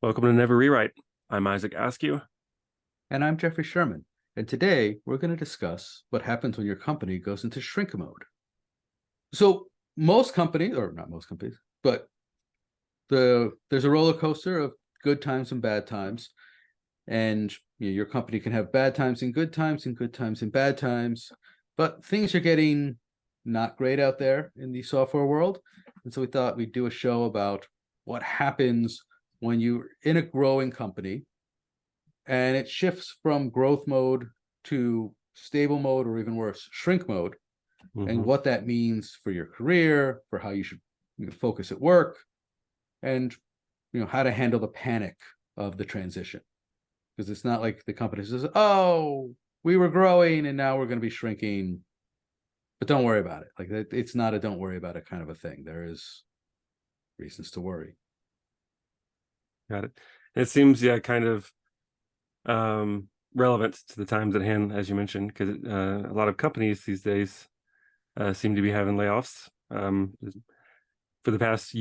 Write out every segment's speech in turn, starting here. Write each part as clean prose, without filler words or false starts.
Welcome to Never Rewrite. I'm Isaac Askew. And I'm Jeffrey Sherman. And today we're going to discuss what happens when your company goes into shrink mode. So most companies, or not most companies, but there's a roller coaster of good times and bad times. And your company can have bad times and good times and good times and bad times. But things are getting not great out there in the software world. And so we thought we'd do a show about what happens when you're in a growing company and it shifts from growth mode to stable mode, or even worse, shrink mode, and what that means for your career, for how you should focus at work, and how to handle the panic of the transition. Because it's not like the company says, "Oh, we were growing and now we're going to be shrinking," but don't worry about it. Like it's not a "don't worry about it" kind of a thing. There is reasons to worry. Got it. It seems, kind of relevant to the times at hand, as you mentioned, because a lot of companies these days seem to be having layoffs. For the past 2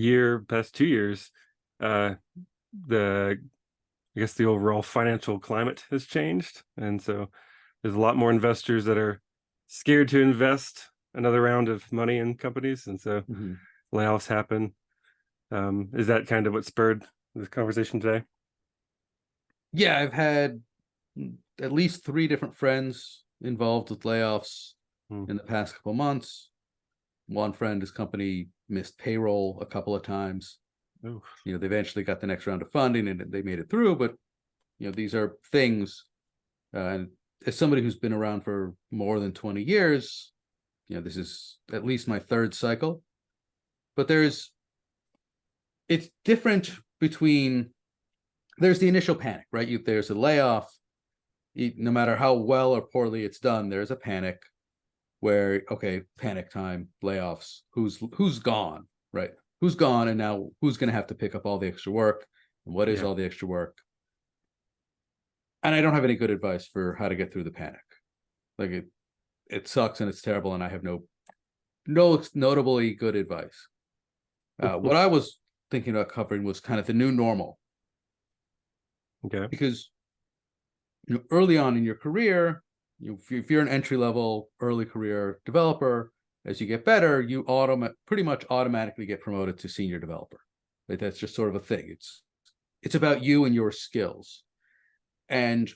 years, the I guess the overall financial climate has changed, and so there's a lot more investors that are scared to invest another round of money in companies, and so layoffs happen. Is that kind of what spurred this conversation today? Yeah, I've had at least 3 different friends involved with layoffs in the past couple months. One friend, his company missed payroll a couple of times. Oof. They eventually got the next round of funding and they made it through, but these are things. And as somebody who's been around for more than 20 years, this is at least my 3rd cycle. But it's different between, there's the initial panic, right? There's a layoff. No matter how well or poorly it's done, there's a panic where, okay, panic time, layoffs, who's gone, right? Who's gone, and now who's going to have to pick up all the extra work, and what is all the extra work? And I don't have any good advice for how to get through the panic. Like it sucks and it's terrible, and I have no notably good advice. What I was thinking about covering was kind of the new normal. Okay. Because early on in your career, if you're an entry-level early career developer, as you get better, you pretty much automatically get promoted to senior developer. Right? That's just sort of a thing. It's about you and your skills. And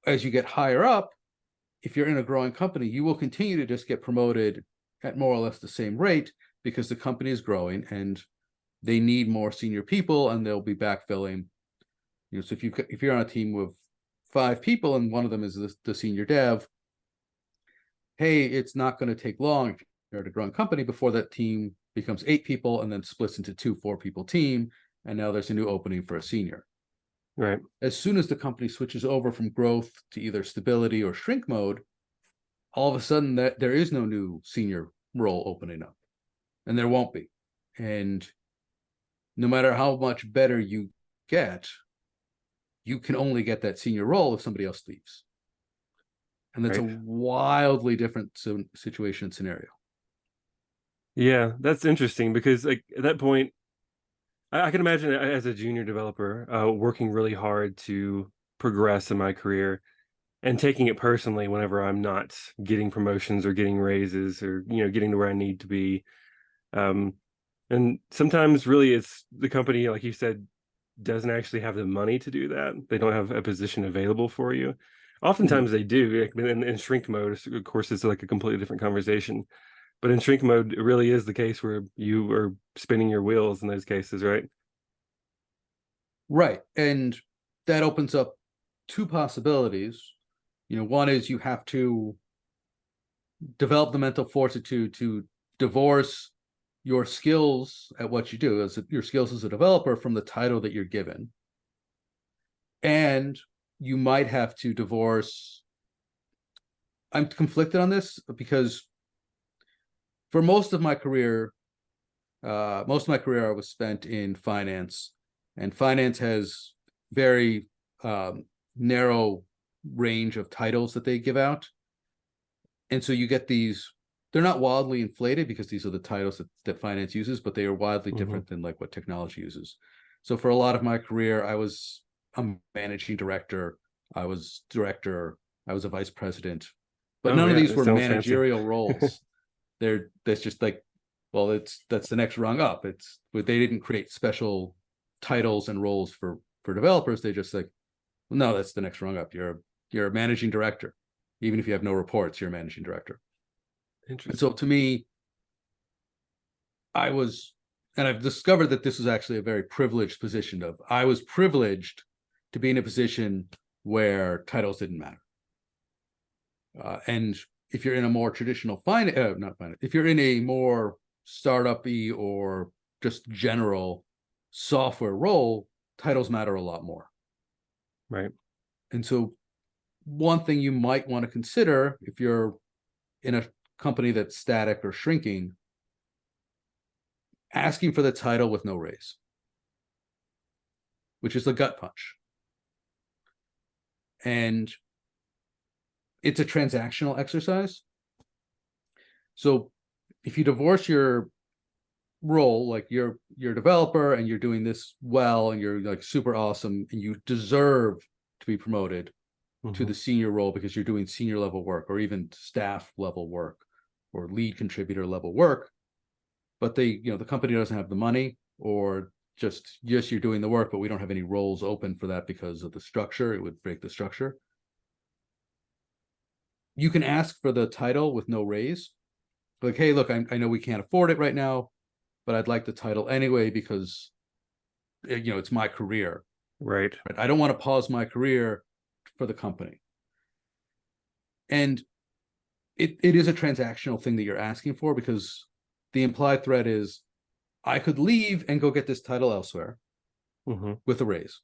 as you get higher up, if you're in a growing company, you will continue to just get promoted at more or less the same rate because the company is growing and they need more senior people, and they'll be backfilling. So if you're on a team with 5 people and one of them is the senior dev, hey, it's not going to take long if you're at a growing company before that team becomes 8 people and then splits into 2 4-people team, and now there's a new opening for a senior. Right. As soon as the company switches over from growth to either stability or shrink mode, all of a sudden that there is no new senior role opening up, and there won't be. And no matter how much better you get, you can only get that senior role if somebody else leaves. And that's a wildly different situation scenario. Yeah, that's interesting because like at that point, I can imagine as a junior developer working really hard to progress in my career and taking it personally whenever I'm not getting promotions or getting raises or getting to where I need to be. And sometimes really it's the company, like you said, doesn't actually have the money to do that. They don't have a position available for you. Oftentimes they do. In shrink mode, of course, it's like a completely different conversation. But in shrink mode, it really is the case where you are spinning your wheels in those cases, right? Right. And that opens up 2 possibilities. One is you have to develop the mental fortitude to divorce your skills at what you do, your skills as a developer, from the title that you're given. And you might have to divorce. I'm conflicted on this because for most of my career I was spent in finance, and finance has very narrow range of titles that they give out. And so you get these, they're not wildly inflated because these are the titles that finance uses, but they are wildly different than like what technology uses. So for a lot of my career, I was a managing director, I was director, I was a vice president, but Oh none of yeah, these it were sounds fancy. managerial roles. That's just like, well, that's the next rung up. It's but they didn't create special titles and roles for developers. They just like, well, no, that's the next rung up. You're a managing director. Even if you have no reports, you're a managing director. And so Interesting. to me, I was, and I've discovered that this was actually a very privileged position of, I was privileged to be in a position where titles didn't matter. And if you're in a more traditional not finance, if you're in a more startup-y or just general software role, titles matter a lot more. Right. And so one thing you might want to consider if you're in a company that's static or shrinking, asking for the title with no raise, which is the gut punch. And it's a transactional exercise. So if you divorce your role, like you're a developer and you're doing this well and you're like super awesome and you deserve to be promoted to the senior role because you're doing senior level work or even staff level work or lead contributor level work, but the company doesn't have the money, or just yes, you're doing the work, but we don't have any roles open for that because of the structure. It would break the structure. You can ask for the title with no raise. Like, hey, look, I know we can't afford it right now, but I'd like the title anyway because it's my career. Right. Right? I don't want to pause my career for the company. And it is a transactional thing that you're asking for, because the implied threat is I could leave and go get this title elsewhere with a raise.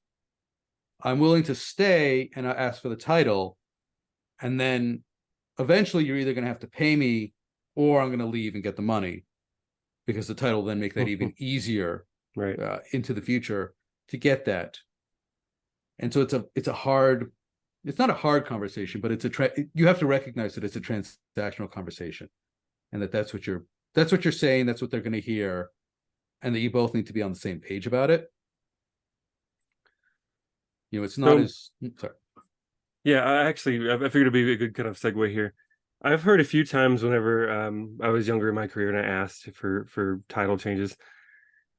I'm willing to stay and I ask for the title, and then eventually you're either going to have to pay me or I'm going to leave and get the money, because the title will then make that even easier Right. into the future to get that. And so it's not a hard conversation, but you have to recognize that it's a transactional conversation, and that's what you're saying, that's what they're going to hear, and that you both need to be on the same page about it. It's not So as sorry. yeah, I figured it'd be a good kind of segue here. I've heard a few times whenever I was younger in my career and I asked for title changes,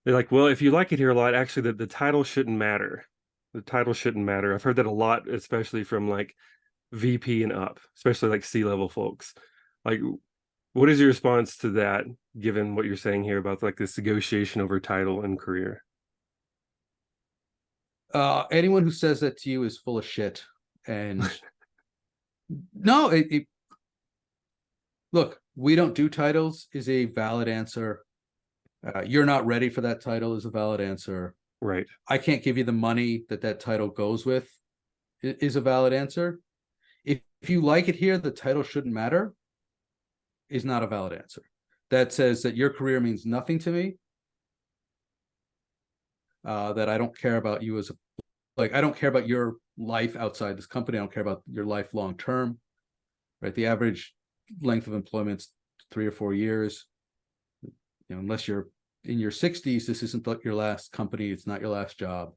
they're like, "Well, if you like it here a lot, actually, the title shouldn't matter. The title shouldn't matter." I've heard that a lot, especially from like VP and up, especially like C-level folks. Like, what is your response to that, given what you're saying here about like this negotiation over title and career? Anyone who says that to you is full of shit. And no, look, we don't do titles is a valid answer. You're not ready for that title is a valid answer. Right. I can't give you the money that title goes with is a valid answer. If you like it here, the title shouldn't matter is not a valid answer. That says that your career means nothing to me. That I don't care about you I don't care about your life outside this company. I don't care about your life long term. Right? The average length of employment's 3 or 4 years. Unless you're in your 60s, this isn't your last company. It's not your last job.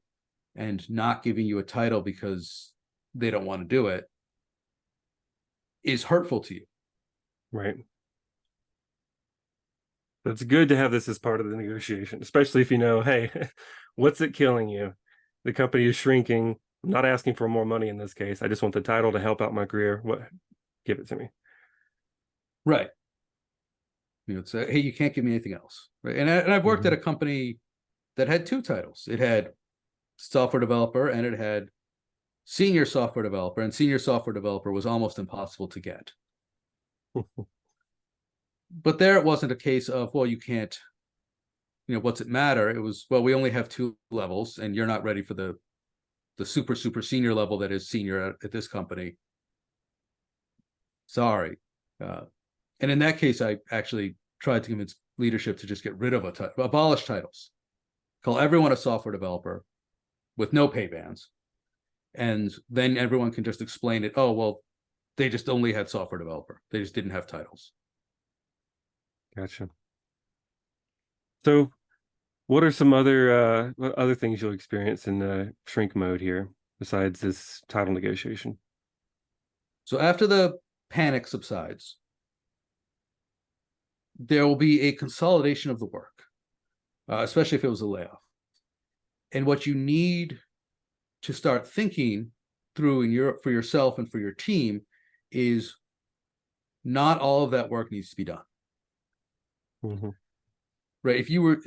And not giving you a title because they don't want to do it is hurtful to you. Right. That's good to have this as part of the negotiation, especially if you know, hey, what's it killing you? The company is shrinking. I'm not asking for more money in this case. I just want the title to help out my career. What? Give it to me. Right. It's hey, you can't give me anything else. Right. And I've worked at a company that had 2 titles. It had software developer and it had senior software developer, and senior software developer was almost impossible to get. But there it wasn't a case of, well, you can't, what's it matter? It was, well, we only have 2 levels and you're not ready for the super senior level that is senior at this company. Sorry. And in that case, I actually tried to convince leadership to just get rid of abolish titles, call everyone a software developer with no pay bands. And then everyone can just explain it. Oh, well, they just only had software developer. They just didn't have titles. Gotcha. So What are some other things you'll experience in shrink mode here besides this title negotiation? So after the panic subsides, there will be a consolidation of the work, especially if it was a layoff. And what you need to start thinking through for yourself and for your team is not all of that work needs to be done. Mm-hmm. Right? If you were,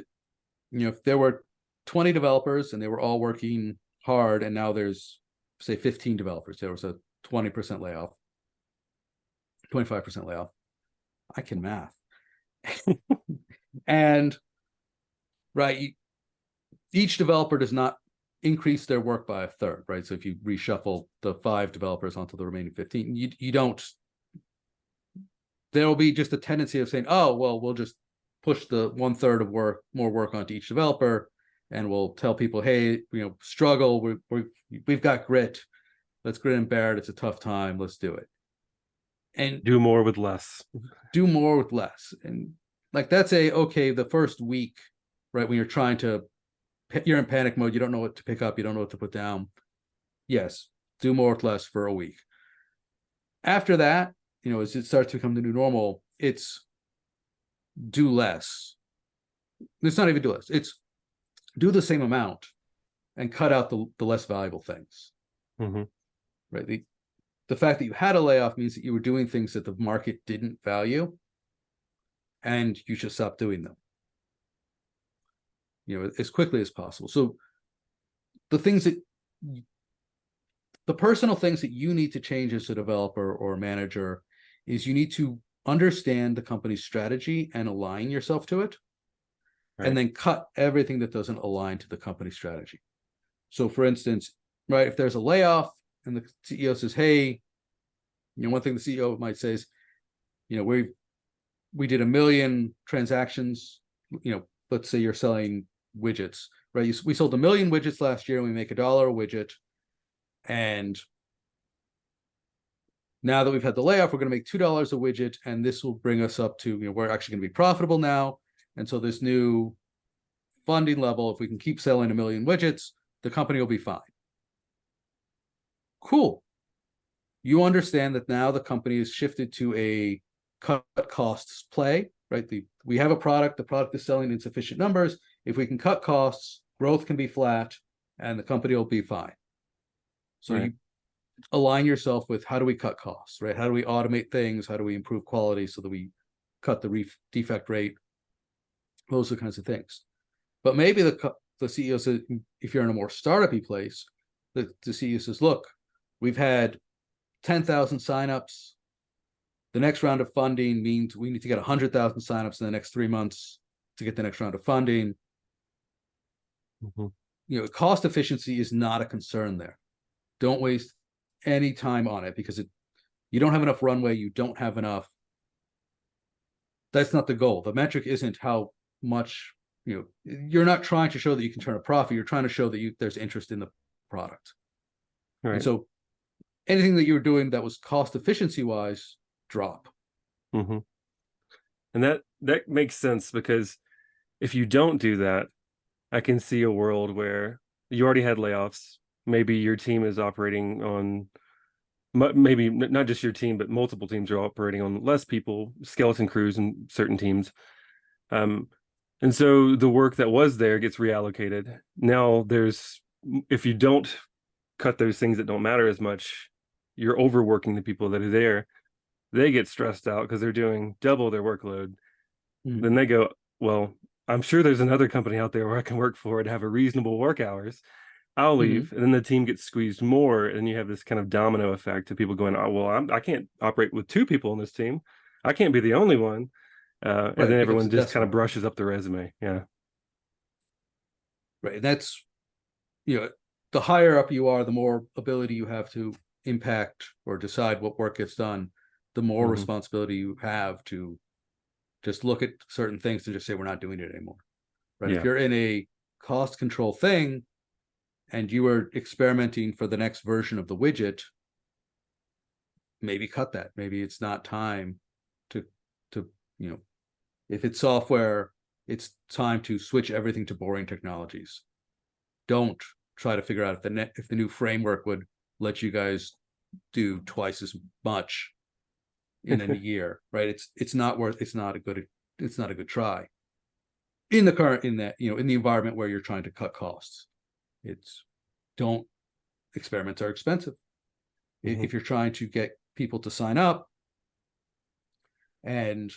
if there were 20 developers and they were all working hard, and now there's say 15 developers, there was a 20% layoff, 25% layoff. I can math. And right, each developer does not increase their work by a third, right? So if you reshuffle the 5 developers onto the remaining 15, you don't. There will be just a tendency of saying, oh, well, we'll just push the 1/3 of more work onto each developer, and we'll tell people, hey, struggle. We've got grit. Let's grit and bear it. It's a tough time. Let's do it. And Do more with less. do more with less. And like that's okay, the first week, right, when you're in panic mode, you don't know what to pick up, you don't know what to put down. Yes, do more with less for a week. After that, as it starts to become the new normal, it's do less. It's not even do less. It's do the same amount and cut out the less valuable things. Mm-hmm. Right. The fact that you had a layoff means that you were doing things that the market didn't value, and you should stop doing them, as quickly as possible. So the personal things that you need to change as a developer or manager is you need to understand the company's strategy and align yourself to it, Right. and then cut everything that doesn't align to the company strategy. So for instance, right, if there's a layoff and the CEO says, hey, one thing the CEO might say is, we did 1 million transactions, let's say you're selling widgets, right? We sold 1 million widgets last year and we make $1 a widget. And now that we've had the layoff, we're going to make $2 a widget, and this will bring us up to, we're actually going to be profitable now. And so this new funding level, if we can keep selling 1 million widgets, the company will be fine. Cool. You understand that now the company is shifted to a cut costs play, right? We have a product, the product is selling in sufficient numbers. If we can cut costs, growth can be flat, and the company will be fine. So right. You align yourself with, how do we cut costs, right? How do we automate things? How do we improve quality so that we cut the defect rate? Those are the kinds of things. But maybe the CEO says, if you're in a more startup-y place, the CEO says, look, we've had 10,000 signups. The next round of funding means we need to get 100,000 signups in the next 3 months to get the next round of funding. Mm-hmm. Cost efficiency is not a concern there. Don't waste any time on it, because you don't have enough runway. You don't have enough. That's not the goal. The metric isn't how much, you're not trying to show that you can turn a profit. You're trying to show that there's interest in the product. Right. And so anything that you were doing that was cost efficiency wise, drop. Mm-hmm. And that makes sense, because if you don't do that, I can see a world where you already had layoffs. Maybe your team is operating on, maybe not just your team, but multiple teams are operating on less people, skeleton crews in certain teams. And so the work that was there gets reallocated. Now if you don't cut those things that don't matter as much, you're overworking the people that are there. They get stressed out because they're doing double their workload. Mm-hmm. Then they go, well, I'm sure there's another company out there where I can work for and have a reasonable work hours. I'll leave. Mm-hmm. And then the team gets squeezed more, and you have this kind of domino effect of people going, oh, well, I can't operate with 2 people in this team. I can't be the only one. Right, and then everyone just kind of brushes up the resume. Yeah. Right. That's, the higher up you are, the more ability you have to impact or decide what work gets done, the more mm-hmm. responsibility you have to just look at certain things and just say, we're not doing it anymore. Right. Yeah. If you're in a cost control thing and you are experimenting for the next version of the widget, maybe cut that. Maybe it's not time to if it's software, it's time to switch everything to boring technologies. Don't try to figure out if the new framework would let you guys do twice as much in a year, right? It's not a good try in the environment where you're trying to cut costs. Don't experiments are expensive. Mhm. If you're trying to get people to sign up and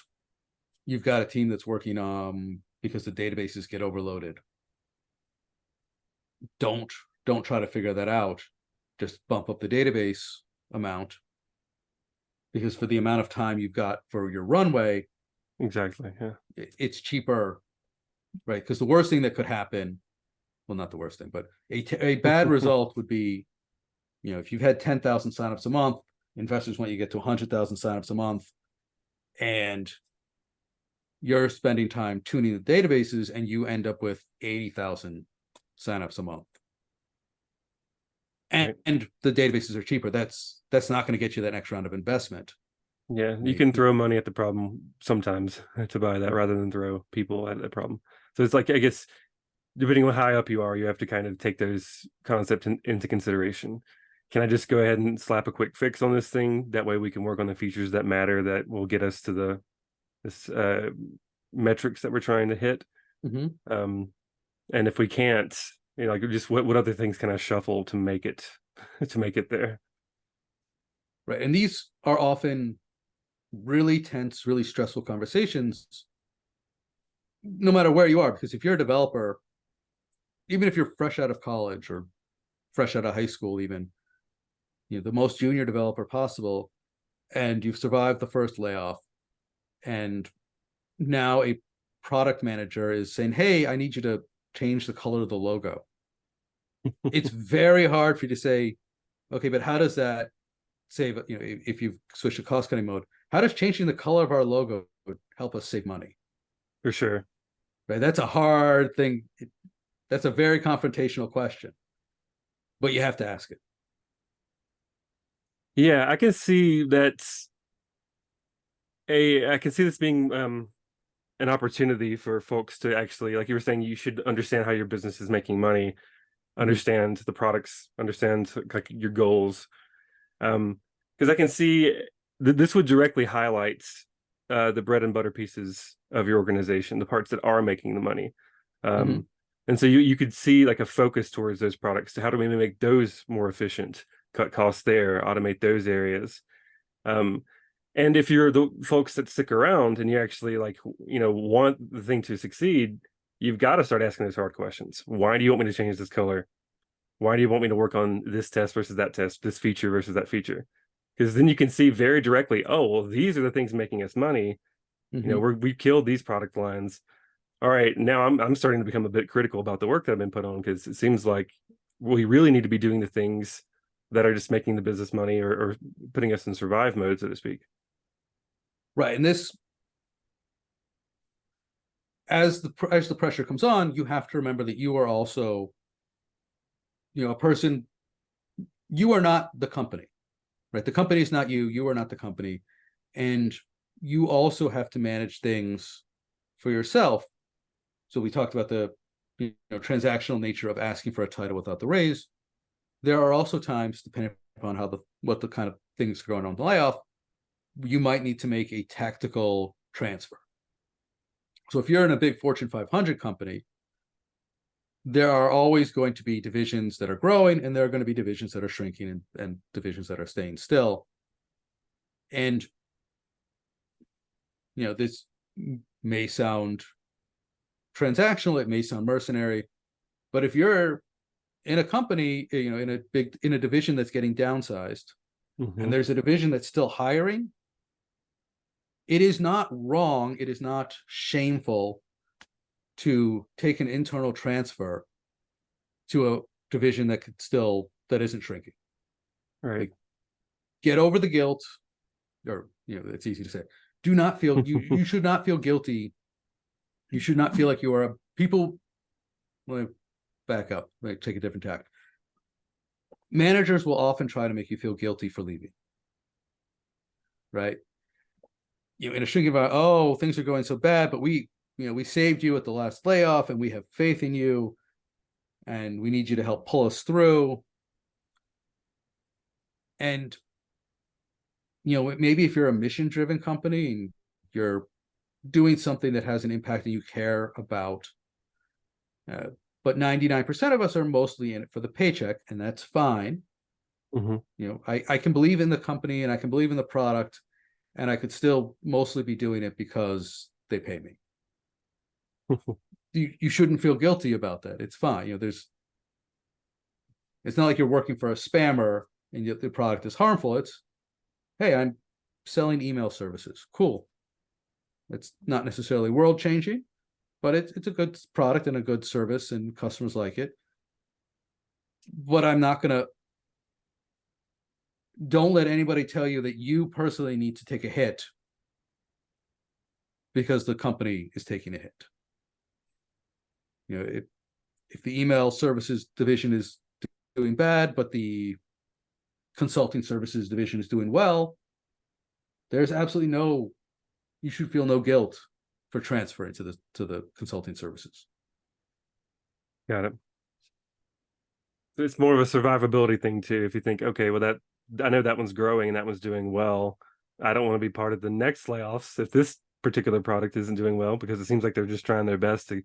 you've got a team that's working because the databases get overloaded, don't try to figure that out. Just bump up the database amount, because for the amount of time you've got for your runway, Exactly. Yeah. it's cheaper, right? Because the worst thing that could happen, well, not the worst thing, but a bad result would be, if you've had 10,000 signups a month, investors want you to get to 100,000 signups a month, and you're spending time tuning the databases, and you end up with 80,000 signups a month. And, Right. and the databases are cheaper. That's not going to get you that next round of investment. Yeah, you can throw money at the problem sometimes to buy that, rather than throw people at the problem. So it's like, I guess, depending on how high up you are, you have to kind of take those concepts into consideration. Can I just go ahead and slap a quick fix on this thing? That way we can work on the features that matter, that will get us to this metrics that we're trying to hit. Mm-hmm. And if we can't, like, just what other things can I shuffle to make it there? Right. And these are often really tense, really stressful conversations, no matter where you are, because if you're a developer, even if you're fresh out of college or fresh out of high school, even, the most junior developer possible, and you've survived the first layoff, and now a product manager is saying, hey, I need you to change the color of the logo. It's very hard for you to say, okay, but how does that save, if you've switched to cost cutting mode, how does changing the color of our logo help us save money? For sure. Right. That's a hard thing. That's a very confrontational question, but you have to ask it. Yeah, I can see that. I can see this being an opportunity for folks to actually, like you were saying, you should understand how your business is making money, understand the products, understand like your goals. Because I can see this would directly highlight the bread and butter pieces of your organization, the parts that are making the money. Mm-hmm. And so you could see like a focus towards those products. So how do we make those more efficient, cut costs there, automate those areas? And if you're the folks that stick around and you actually, like, want the thing to succeed, you've got to start asking those hard questions. Why do you want me to change this color? Why do you want me to work on this test versus that test, this feature versus that feature? Because then you can see very directly, oh, well, these are the things making us money. Mm-hmm. We killed these product lines. All right, now I'm starting to become a bit critical about the work that I've been put on, because it seems like we really need to be doing the things that are just making the business money, or putting us in survive mode, so to speak. Right. And this, as the pressure comes on, you have to remember that you are also, a person. You are not the company, right? The company is not you. You are not the company, and you also have to manage things for yourself. So we talked about the transactional nature of asking for a title without the raise. There are also times, depending upon what the kind of things going on in the layoff, you might need to make a tactical transfer. So if you're in a big Fortune 500 company, there are always going to be divisions that are growing, and there are going to be divisions that are shrinking, and divisions that are staying still. And this may sound transactional, it may sound mercenary, but if you're in a company, in a division that's getting downsized, and there's a division that's still hiring, it is not wrong, it is not shameful to take an internal transfer to a division that isn't shrinking. Right. Like, get over the guilt, or it's easy to say. Do not feel you should not feel guilty. You should not feel like you are people. Let me back up. Let me take a different tack. Managers will often try to make you feel guilty for leaving. Right? In a shrinking environment, oh, things are going so bad, but we we saved you at the last layoff and we have faith in you and we need you to help pull us through. And, maybe if you're a mission-driven company and you're doing something that has an impact and you care about, but 99% of us are mostly in it for the paycheck, and that's fine. I can believe in the company and I can believe in the product, and I could still mostly be doing it because they pay me. You shouldn't feel guilty about that. It's fine. It's not like you're working for a spammer and the product is harmful. It's, hey, I'm selling email services. Cool. It's not necessarily world changing, but it's a good product and a good service and customers like it. But I'm not going to, don't let anybody tell you that you personally need to take a hit because the company is taking a hit. If the email services division is doing bad, but the consulting services division is doing well, there's absolutely you should feel no guilt for transferring to the consulting services. Got it. It's more of a survivability thing too. If you think, okay, well, I know that one's growing and that one's doing well, I don't want to be part of the next layoffs if this particular product isn't doing well, because it seems like they're just trying their best to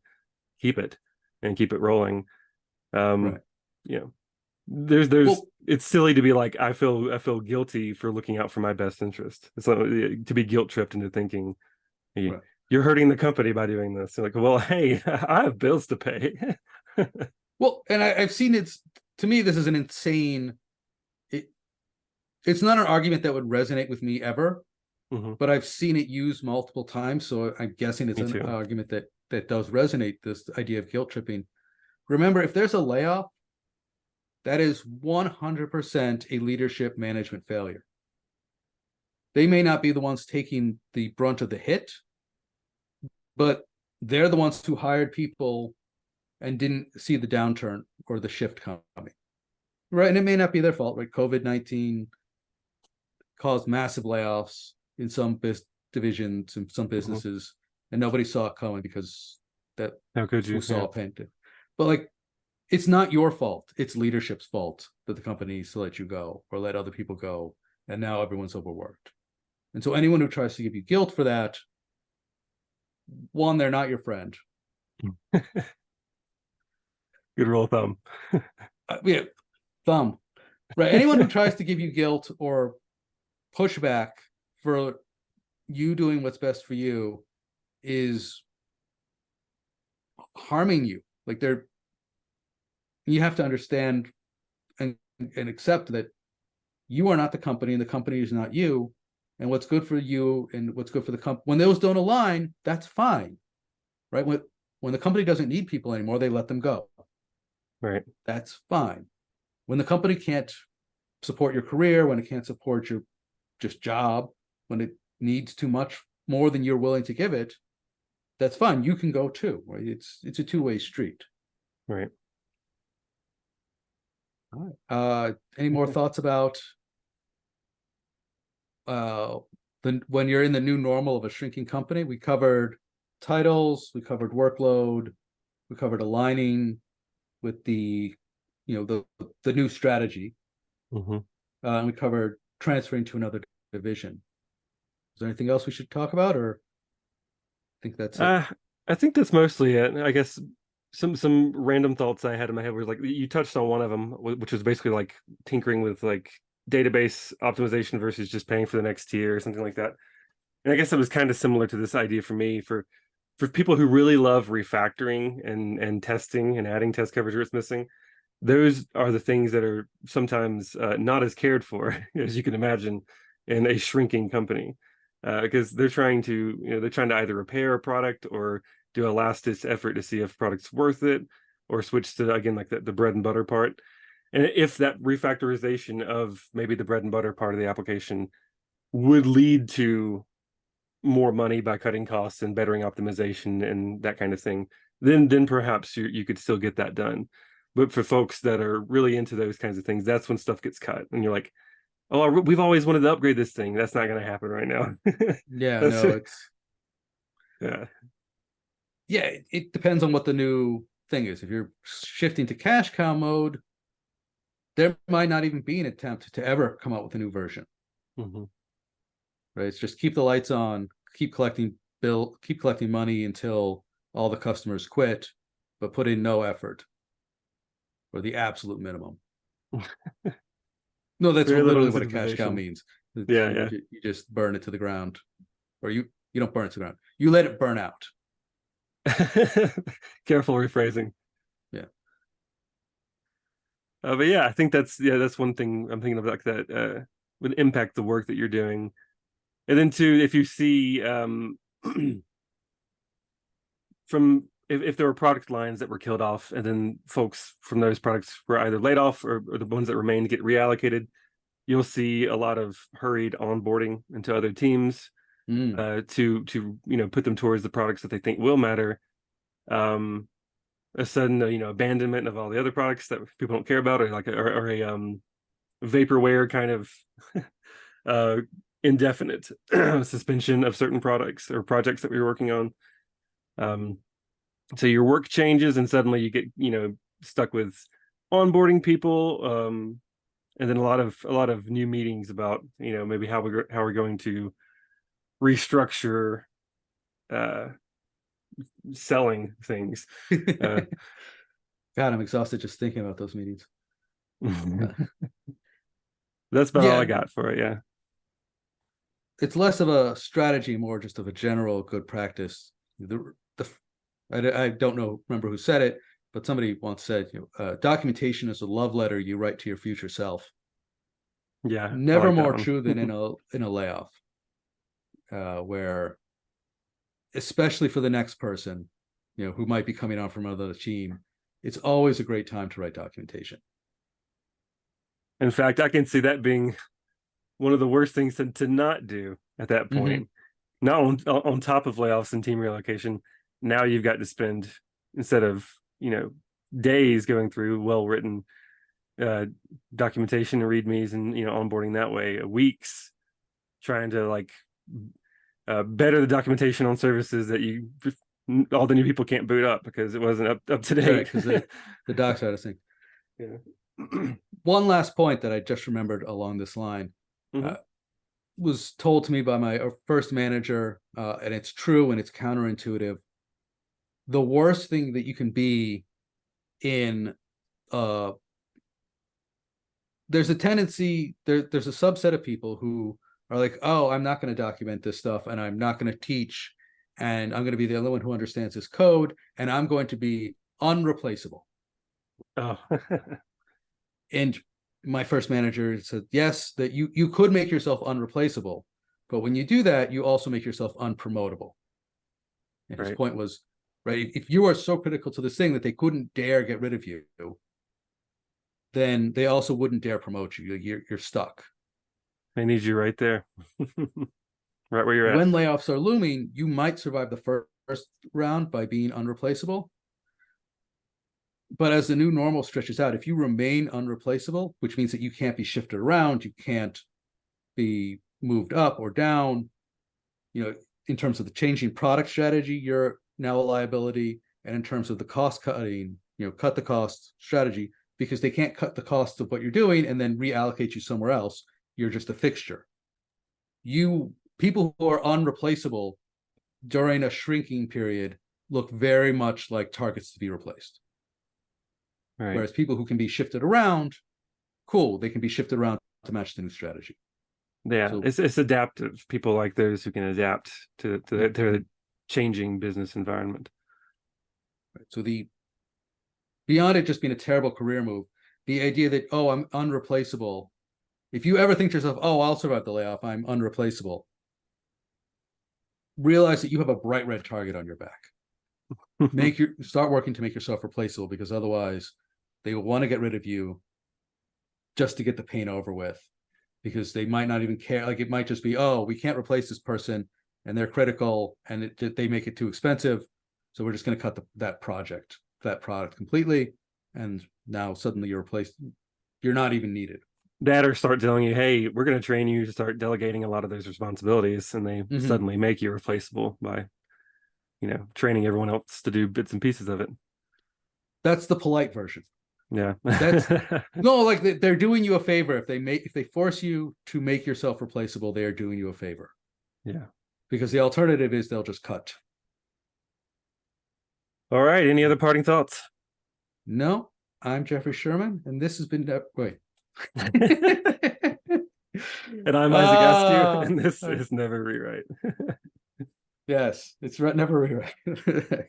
keep it and keep it rolling. Right. It's silly to be like, I feel guilty for looking out for my best interest. It's like, to be guilt tripped into thinking you're hurting the company by doing this. You're like, well, hey, I have bills to pay. Well, and I've seen it. To me, this is an insane. It's not an argument that would resonate with me ever, but I've seen it used multiple times. So I'm guessing it's an argument that does resonate. This idea of guilt tripping. Remember, if there's a layoff, that is 100% a leadership management failure. They may not be the ones taking the brunt of the hit, but they're the ones who hired people and didn't see the downturn or the shift coming. Right. And it may not be their fault, right? COVID-19 caused massive layoffs in some divisions and some businesses, and nobody saw it coming because who saw a pandemic. But it's not your fault. It's leadership's fault that the company needs to let you go or let other people go. And now everyone's overworked. And so anyone who tries to give you guilt for that, one, they're not your friend. Good rule of thumb. Thumb. Right. Anyone who tries to give you guilt or pushback for you doing what's best for you is harming you. You have to understand and accept that you are not the company and the company is not you, and what's good for you and what's good for the company, when those don't align, that's fine, right? When the company doesn't need people anymore, they let them go. Right. That's fine. When the company can't support your career, when it can't support your just job, when it needs too much more than you're willing to give it, that's fine. You can go too, right? It's a two-way street. Right. All right. Any more thoughts about when you're in the new normal of a shrinking company? We covered titles, we covered workload, we covered aligning with the new strategy. And we covered transferring to another division. Is there anything else we should talk about, or I think that's it? I think that's mostly it. I guess some random thoughts I had in my head was you touched on one of them, which was basically tinkering with database optimization versus just paying for the next tier or something like that. And I guess it was kind of similar to this idea for me for people who really love refactoring and testing and adding test coverage where it's missing. Those are the things that are sometimes not as cared for as you can imagine in a shrinking company, because they're trying to either repair a product or do a last-ditch effort to see if product's worth it, or switch to, again, the bread and butter part. And if that refactorization of maybe the bread and butter part of the application would lead to more money by cutting costs and bettering optimization and that kind of thing, then perhaps you could still get that done. But for folks that are really into those kinds of things, that's when stuff gets cut, and you're like, oh, we've always wanted to upgrade this thing. That's not going to happen right now. Yeah, no, yeah. Yeah, it depends on what the new thing is. If you're shifting to cash cow mode, there might not even be an attempt to ever come out with a new version. Hmm. Right? It's just keep the lights on, keep collecting money until all the customers quit, but put in no effort or the absolute minimum. No, that's Very little literally what a cash cow incentivization. means. It's, Yeah, yeah. you just burn it to the ground, or you don't burn it to the ground. You let it burn out. Careful rephrasing. Yeah. But yeah, I think that's one thing I'm thinking of, like that would impact the work that you're doing. And then too, if you see from if there were product lines that were killed off, and then folks from those products were either laid off, or the ones that remained get reallocated, you'll see a lot of hurried onboarding into other teams Mm. to put them towards the products that they think will matter. A sudden abandonment of all the other products that people don't care about, or like or a vaporware kind of uh, indefinite suspension of certain products or projects that we were working on. Um, so your work changes, and suddenly you get stuck with onboarding people, and then a lot of new meetings about maybe how we're going to restructure uh, selling things. Uh, God, I'm exhausted just thinking about those meetings. Uh, that's about all I yeah, got for it. Yeah. it's less of a strategy, more just of a general good practice. The I don't remember who said it, but somebody once said, documentation is a love letter you write to your future self. Yeah, I Never like that more one. true than in a layoff, where especially for the next person, who might be coming on from another team, it's always a great time to write documentation. In fact, I can see that being one of the worst things to not do at that Mm-hmm. point. Not on top of layoffs and team relocation, now you've got to spend, instead of days going through well-written uh, documentation and readmes and onboarding that way, weeks trying to like better the documentation on services that all the new people can't boot up because it wasn't up to Right, date. because the doc side of things. Yeah. One last point that I just remembered along this line Hmm. uh, was told to me by my first manager, and it's true and it's counterintuitive. The worst thing that you can be in, uh, there's a tendency there's a subset of people who are like, oh, I'm not going to document this stuff, and I'm not going to teach, and I'm going to be the only one who understands this code, and I'm going to be unreplaceable. Oh. And my first manager said, yes, that you could make yourself unreplaceable, but when you do that, you also make yourself unpromotable. And his Right. point was, right, if you are so critical to this thing that they couldn't dare get rid of you, then they also wouldn't dare promote you. You're stuck. They need you right there. Right where you're at. When layoffs are looming, you might survive the first round by being unreplaceable. But as the new normal stretches out, if you remain unreplaceable, which means that you can't be shifted around, you can't be moved up or down, in terms of the changing product strategy, you're now a liability. And in terms of the cost cutting, cut the cost strategy, because they can't cut the cost of what you're doing and then reallocate you somewhere else. You're just a fixture. People who are unreplaceable during a shrinking period look very much like targets to be replaced. Right. Whereas people who can be shifted around, cool, they can be shifted around to match the new strategy. Yeah, So, it's adaptive. People like those who can adapt to the changing business environment. so the beyond it just being a terrible career move, the idea that, oh, I'm unreplaceable. If you ever think to yourself, oh, I'll survive the layoff, I'm unreplaceable, realize that you have a bright red target on your back. Start working to make yourself replaceable, because otherwise they will want to get rid of you just to get the pain over with, because they might not even care. Like, it might just be, oh, we can't replace this person and they're critical and they make it too expensive, so we're just going to cut that product completely, and now suddenly you're not even needed. That, or start telling you, hey, we're going to train you to start delegating a lot of those responsibilities, and they Mm-hmm. suddenly make you replaceable by training everyone else to do bits and pieces of it. That's the polite version. Yeah. That's no, like they're doing you a favor if they force you to make yourself replaceable. They are doing you a favor. Yeah. Because the alternative is they'll just cut. All right. Any other parting thoughts? No, I'm Jeffrey Sherman, and this has been wait. And I'm Isaac Askew, and this is Never Rewrite. Yes, it's never rewrite.